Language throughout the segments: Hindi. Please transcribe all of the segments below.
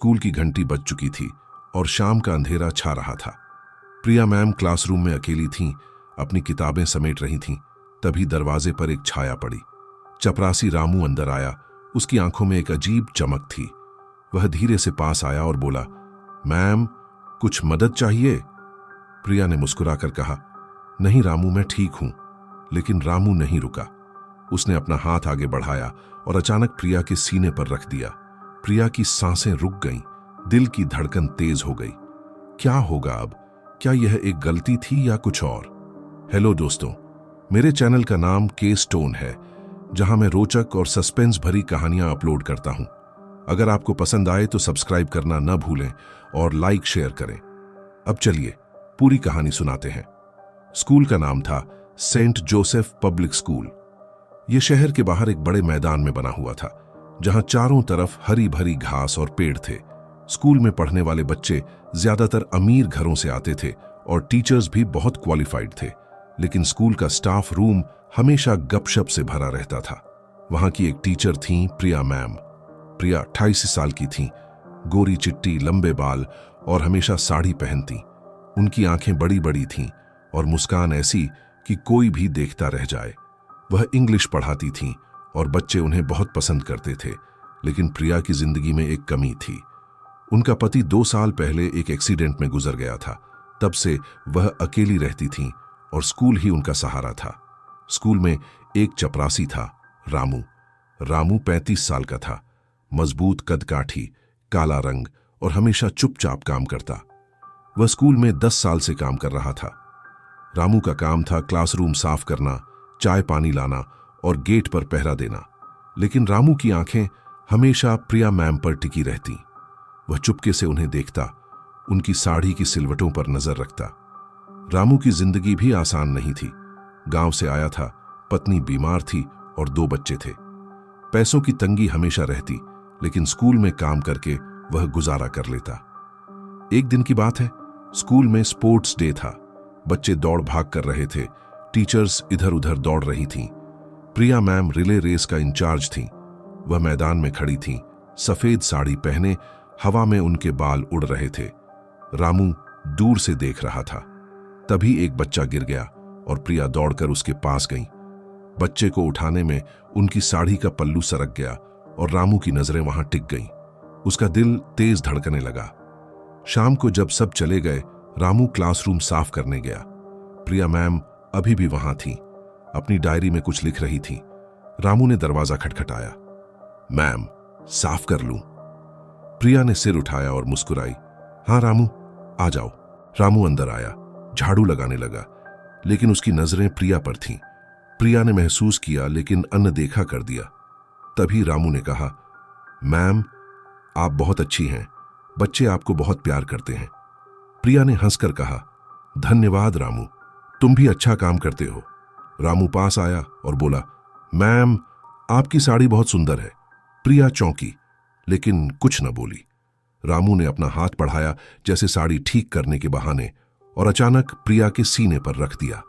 स्कूल की घंटी बज चुकी थी और शाम का अंधेरा छा रहा था। प्रिया मैम क्लासरूम में अकेली थीं, अपनी किताबें समेट रही थीं। तभी दरवाजे पर एक छाया पड़ी। चपरासी रामू अंदर आया। उसकी आंखों में एक अजीब चमक थी। वह धीरे से पास आया और बोला, मैम, कुछ मदद चाहिए? प्रिया ने मुस्कुराकर कहा, नहीं रामू, मैं ठीक हूं। लेकिन रामू नहीं रुका। उसने अपना हाथ आगे बढ़ाया और अचानक प्रिया के सीने पर रख दिया। प्रिया की सांसें रुक गईं, दिल की धड़कन तेज हो गई। क्या होगा अब? क्या यह एक गलती थी या कुछ और? हेलो दोस्तों, मेरे चैनल का नाम के स्टोन है, जहां मैं रोचक और सस्पेंस भरी कहानियां अपलोड करता हूं। अगर आपको पसंद आए तो सब्सक्राइब करना न भूलें और लाइक शेयर करें। अब चलिए पूरी कहानी सुनाते हैं। स्कूल का नाम था सेंट जोसेफ पब्लिक स्कूल। यह शहर के बाहर एक बड़े मैदान में बना हुआ था, जहां चारों तरफ हरी भरी घास और पेड़ थे। स्कूल में पढ़ने वाले बच्चे ज्यादातर अमीर घरों से आते थे और टीचर्स भी बहुत क्वालिफाइड थे। लेकिन स्कूल का स्टाफ रूम हमेशा गपशप से भरा रहता था। वहां की एक टीचर थीं प्रिया मैम। प्रिया 28 साल की थीं, गोरी चिट्टी, लंबे बाल और हमेशा साड़ी पहनती। उनकी आंखें बड़ी बड़ी थीं और मुस्कान ऐसी कि कोई भी देखता रह जाए। वह इंग्लिश पढ़ाती थीं और बच्चे उन्हें बहुत पसंद करते थे। लेकिन प्रिया की जिंदगी में एक कमी थी। उनका पति 2 साल पहले एक एक्सीडेंट में गुजर गया था। तब से वह अकेली रहती थीं और स्कूल ही उनका सहारा था। स्कूल में एक चपरासी था, रामू। रामू 35 साल का था, मजबूत कदकाठी, काला रंग और हमेशा चुपचाप काम करता। वह स्कूल में 10 साल से काम कर रहा था। रामू का काम था क्लासरूम साफ करना, चाय पानी लाना और गेट पर पहरा देना। लेकिन रामू की आंखें हमेशा प्रिया मैम पर टिकी रहती। वह चुपके से उन्हें देखता, उनकी साड़ी की सिलवटों पर नजर रखता। रामू की जिंदगी भी आसान नहीं थी। गांव से आया था, पत्नी बीमार थी और 2 बच्चे थे। पैसों की तंगी हमेशा रहती, लेकिन स्कूल में काम करके वह गुजारा कर लेता। एक दिन की बात है, स्कूल में स्पोर्ट्स डे था। बच्चे दौड़ भाग कर रहे थे, टीचर्स इधर उधर दौड़ रही थीं। प्रिया मैम रिले रेस का इंचार्ज थीं। वह मैदान में खड़ी थीं, सफेद साड़ी पहने, हवा में उनके बाल उड़ रहे थे। रामू दूर से देख रहा था। तभी एक बच्चा गिर गया और प्रिया दौड़कर उसके पास गई। बच्चे को उठाने में उनकी साड़ी का पल्लू सरक गया और रामू की नजरें वहां टिक गईं। उसका दिल तेज धड़कने लगा। शाम को जब सब चले गए, रामू क्लासरूम साफ करने गया। प्रिया मैम अभी भी वहां थी, अपनी डायरी में कुछ लिख रही थी। रामू ने दरवाजा खटखटाया। मैम, साफ कर लूं? प्रिया ने सिर उठाया और मुस्कुराई। हाँ रामू, आ जाओ। रामू अंदर आया, झाड़ू लगाने लगा, लेकिन उसकी नजरें प्रिया पर थीं। प्रिया ने महसूस किया, लेकिन अनदेखा कर दिया। तभी रामू ने कहा, मैम, आप बहुत अच्छी हैं, बच्चे आपको बहुत प्यार करते हैं। प्रिया ने हंसकर कहा, धन्यवाद रामू, तुम भी अच्छा काम करते हो। रामू पास आया और बोला, मैम, आपकी साड़ी बहुत सुंदर है। प्रिया चौंकी, लेकिन कुछ न बोली। रामू ने अपना हाथ बढ़ाया, जैसे साड़ी ठीक करने के बहाने, और अचानक प्रिया के सीने पर रख दिया।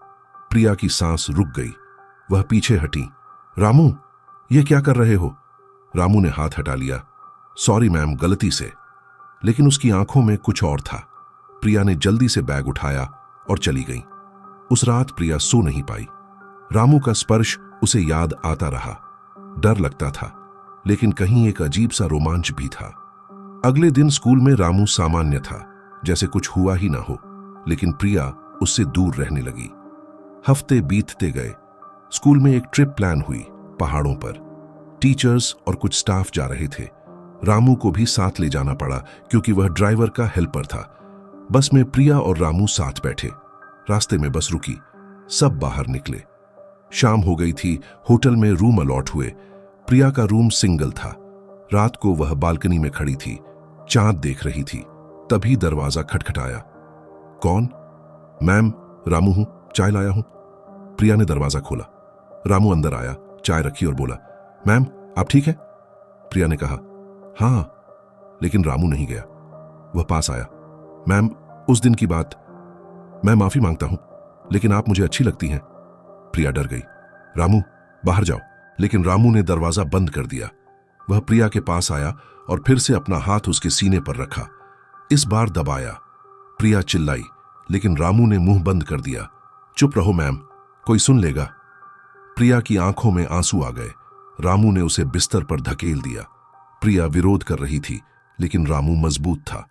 प्रिया की सांस रुक गई। वह पीछे हटी। रामू, ये क्या कर रहे हो? रामू ने हाथ हटा लिया। सॉरी मैम, गलती से। लेकिन उसकी आंखों में कुछ और था। प्रिया ने जल्दी से बैग उठाया और चली गई। उस रात प्रिया सो नहीं पाई। रामू का स्पर्श उसे याद आता रहा। डर लगता था, लेकिन कहीं एक अजीब सा रोमांच भी था। अगले दिन स्कूल में रामू सामान्य था, जैसे कुछ हुआ ही ना हो। लेकिन प्रिया उससे दूर रहने लगी। हफ्ते बीतते गए। स्कूल में एक ट्रिप प्लान हुई, पहाड़ों पर। टीचर्स और कुछ स्टाफ जा रहे थे। रामू को भी साथ ले जाना पड़ा, क्योंकि वह ड्राइवर का हेल्पर था। बस में प्रिया और रामू साथ बैठे। रास्ते में बस रुकी। सब बाहर निकले। शाम हो गई थी। होटल में रूम अलॉट हुए। प्रिया का रूम सिंगल था। रात को वह बालकनी में खड़ी थी, चांद देख रही थी। तभी दरवाजा खटखटाया। कौन? मैम, रामू हूं, चाय लाया हूं। प्रिया ने दरवाजा खोला। रामू अंदर आया, चाय रखी और बोला, मैम, आप ठीक है? प्रिया ने कहा, हाँ। लेकिन रामू नहीं गया। वह पास आया। मैम, उस दिन की बात, मैं माफी मांगता हूं, लेकिन आप मुझे अच्छी लगती हैं। प्रिया डर गई। रामू, बाहर जाओ। लेकिन रामू ने दरवाजा बंद कर दिया। वह प्रिया के पास आया और फिर से अपना हाथ उसके सीने पर रखा। इस बार दबाया। प्रिया चिल्लाई, लेकिन रामू ने मुंह बंद कर दिया। चुप रहो मैम, कोई सुन लेगा। प्रिया की आंखों में आंसू आ गए। रामू ने उसे बिस्तर पर धकेल दिया। प्रिया विरोध कर रही थी, लेकिन रामू मजबूत था।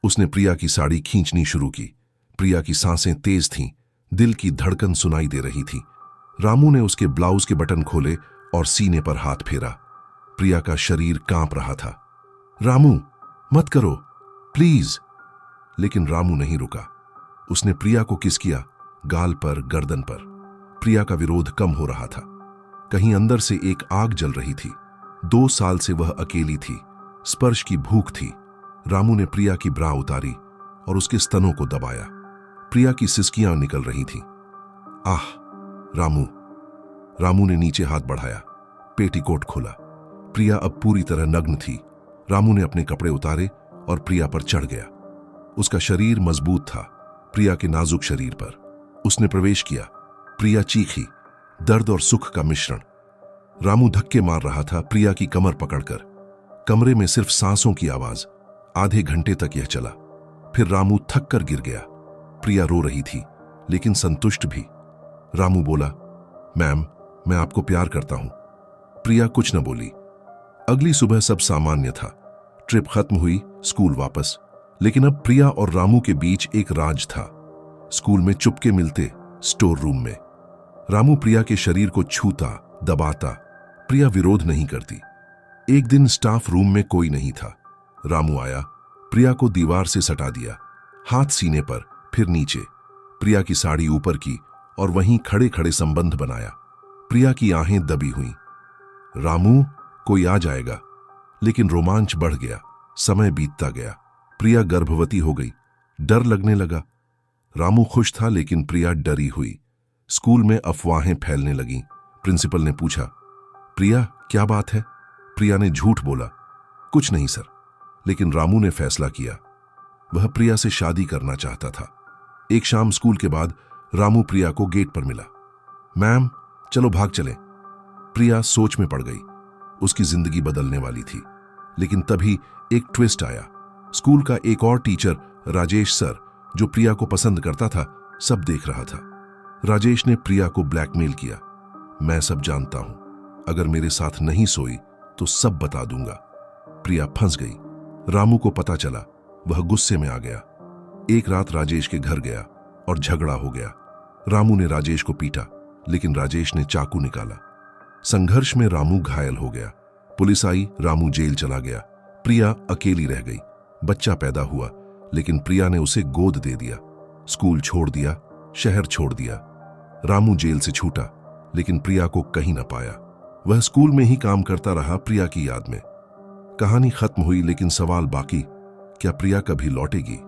उसने प्रिया की साड़ी खींचनी शुरू की। प्रिया की सांसें तेज थीं, दिल की धड़कन सुनाई दे रही थी। रामू ने उसके ब्लाउज के बटन खोले और सीने पर हाथ फेरा। प्रिया का शरीर कांप रहा था। रामू, मत करो, प्लीज। लेकिन रामू नहीं रुका। उसने प्रिया को किस किया, गाल पर, गर्दन पर। प्रिया का विरोध कम हो रहा था। कहीं अंदर से एक आग जल रही थी। 2 साल से वह अकेली थी। स्पर्श की भूख थी। रामू ने प्रिया की ब्रा उतारी और उसके स्तनों को दबाया। प्रिया की सिसकियां निकल रही थीं। आह! रामू! रामू ने नीचे हाथ बढ़ाया, पेटीकोट खोला। प्रिया अब पूरी तरह नग्न थी। रामू ने अपने कपड़े उतारे और प्रिया पर चढ़ गया। उसका शरीर मजबूत था, प्रिया के नाजुक शरीर पर। उसने प्रवेश किया। प्रिया चीखी, दर्द और सुख का मिश्रण। रामू धक्के मार रहा था प्रिया की कमर पकड़कर। कमरे में सिर्फ सांसों की आवाज। आधे घंटे तक यह चला। फिर रामू थक कर गिर गया। प्रिया रो रही थी, लेकिन संतुष्ट भी। रामू बोला, मैम, मैं आपको प्यार करता हूं। प्रिया कुछ न बोली। अगली सुबह सब सामान्य था। ट्रिप खत्म हुई, स्कूल वापस। लेकिन अब प्रिया और रामू के बीच एक राज था। स्कूल में चुपके मिलते, स्टोर रूम में। रामू प्रिया के शरीर को छूता, दबाता। प्रिया विरोध नहीं करती। एक दिन स्टाफ रूम में कोई नहीं था। रामू आया, प्रिया को दीवार से सटा दिया। हाथ सीने पर, फिर नीचे। प्रिया की साड़ी ऊपर की और वहीं खड़े खड़े संबंध बनाया। प्रिया की आहें दबी हुईं। रामू, कोई आ जाएगा। लेकिन रोमांच बढ़ गया। समय बीतता गया। प्रिया गर्भवती हो गई। डर लगने लगा। रामू खुश था, लेकिन प्रिया डरी हुई। स्कूल में अफवाहें फैलने लगीं। प्रिंसिपल ने पूछा, प्रिया, क्या बात है? प्रिया ने झूठ बोला, कुछ नहीं सर। लेकिन रामू ने फैसला किया। वह प्रिया से शादी करना चाहता था। एक शाम स्कूल के बाद रामू प्रिया को गेट पर मिला। मैम, चलो भाग चलें। प्रिया सोच में पड़ गई। उसकी जिंदगी बदलने वाली थी। लेकिन तभी एक ट्विस्ट आया। स्कूल का एक और टीचर, राजेश सर, जो प्रिया को पसंद करता था, सब देख रहा था। राजेश ने प्रिया को ब्लैकमेल किया। मैं सब जानता हूं, अगर मेरे साथ नहीं सोई तो सब बता दूंगा। प्रिया फंस गई। रामू को पता चला। वह गुस्से में आ गया। एक रात राजेश के घर गया और झगड़ा हो गया। रामू ने राजेश को पीटा, लेकिन राजेश ने चाकू निकाला। संघर्ष में रामू घायल हो गया। पुलिस आई, रामू जेल चला गया। प्रिया अकेली रह गई। बच्चा पैदा हुआ, लेकिन प्रिया ने उसे गोद दे दिया। स्कूल छोड़ दिया, शहर छोड़ दिया। रामू जेल से छूटा, लेकिन प्रिया को कहीं न पाया। वह स्कूल में ही काम करता रहा, प्रिया की याद में। कहानी खत्म हुई, लेकिन सवाल बाकी, क्या प्रिया कभी लौटेगी?